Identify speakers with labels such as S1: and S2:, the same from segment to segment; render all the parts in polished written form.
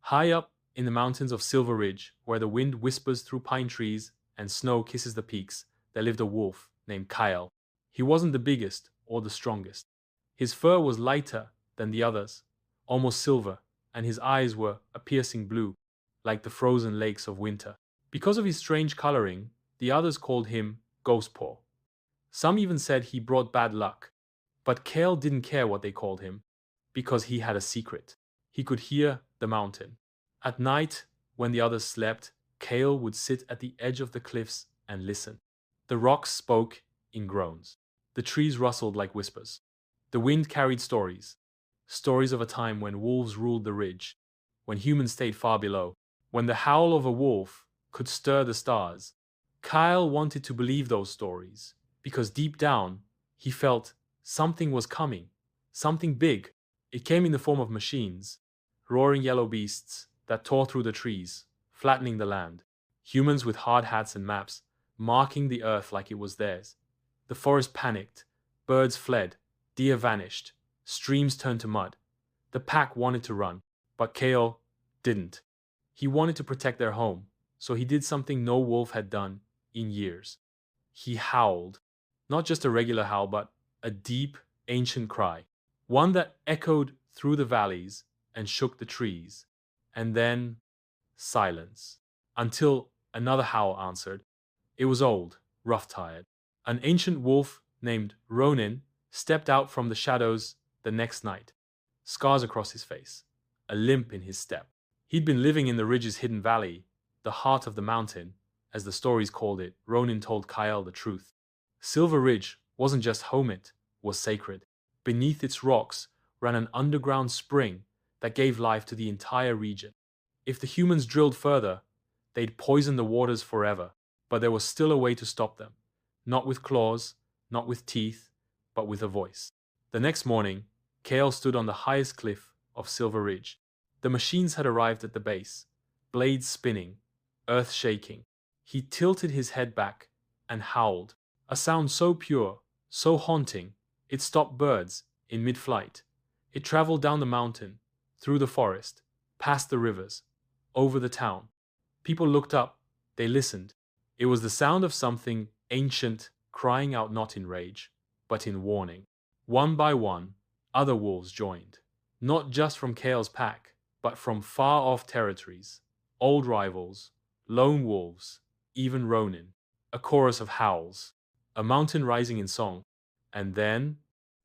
S1: High up in the mountains of Silver Ridge, where the wind whispers through pine trees and snow kisses the peaks, there lived a wolf named Kyle. He wasn't the biggest or the strongest. His fur was lighter than the others, almost silver, and his eyes were a piercing blue, like the frozen lakes of winter. Because of his strange coloring, the others called him Ghostpaw. Some even said he brought bad luck, but Kale didn't care what they called him, because he had a secret. He could hear the mountain. At night, when the others slept, Kale would sit at the edge of the cliffs and listen. The rocks spoke in groans. The trees rustled like whispers. The wind carried stories. Stories of a time when wolves ruled the ridge, when humans stayed far below, when the howl of a wolf could stir the stars. Kyle wanted to believe those stories, because deep down, he felt something was coming, something big. It came in the form of machines, roaring yellow beasts that tore through the trees, flattening the land. Humans with hard hats and maps, marking the earth like it was theirs. The forest panicked, birds fled, deer vanished, streams turned to mud. The pack wanted to run, but Kale didn't. He wanted to protect their home, so he did something no wolf had done in years. He howled. Not just a regular howl, but a deep, ancient cry. One that echoed through the valleys and shook the trees. And then silence. Until another howl answered. It was old, rough-tired. An ancient wolf named Ronin stepped out from the shadows the next night. Scars across his face, a limp in his step. He'd been living in the ridge's hidden valley, the heart of the mountain, as the stories called it. Ronin told Kyle the truth. Silver Ridge wasn't just home, it was sacred. Beneath its rocks ran an underground spring that gave life to the entire region. If the humans drilled further, they'd poison the waters forever. But there was still a way to stop them. Not with claws, not with teeth, but with a voice. The next morning, Kale stood on the highest cliff of Silver Ridge. The machines had arrived at the base, blades spinning, earth shaking. He tilted his head back and howled, a sound so pure, so haunting, it stopped birds in mid-flight. It traveled down the mountain, through the forest, past the rivers, over the town. People looked up, they listened. It was the sound of something ancient crying out not in rage, but in warning. One by one, other wolves joined. Not just from Kale's pack, but from far-off territories. Old rivals, lone wolves, even Ronin. A chorus of howls. A mountain rising in song. And then,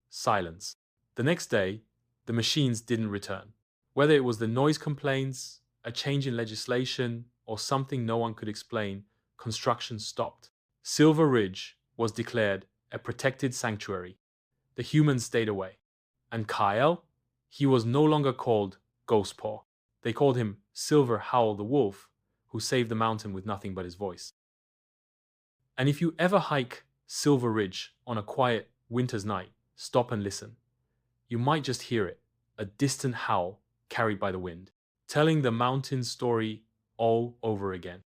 S1: silence. The next day, the machines didn't return. Whether it was the noise complaints, a change in legislation, or something no one could explain, construction stopped. Silver Ridge was declared a protected sanctuary. The humans stayed away. And Kyle? He was no longer called Ghostpaw. They called him Silver Howl the Wolf, who saved the mountain with nothing but his voice. And if you ever hike Silver Ridge on a quiet winter's night, stop and listen. You might just hear it, a distant howl carried by the wind, telling the mountain's story all over again.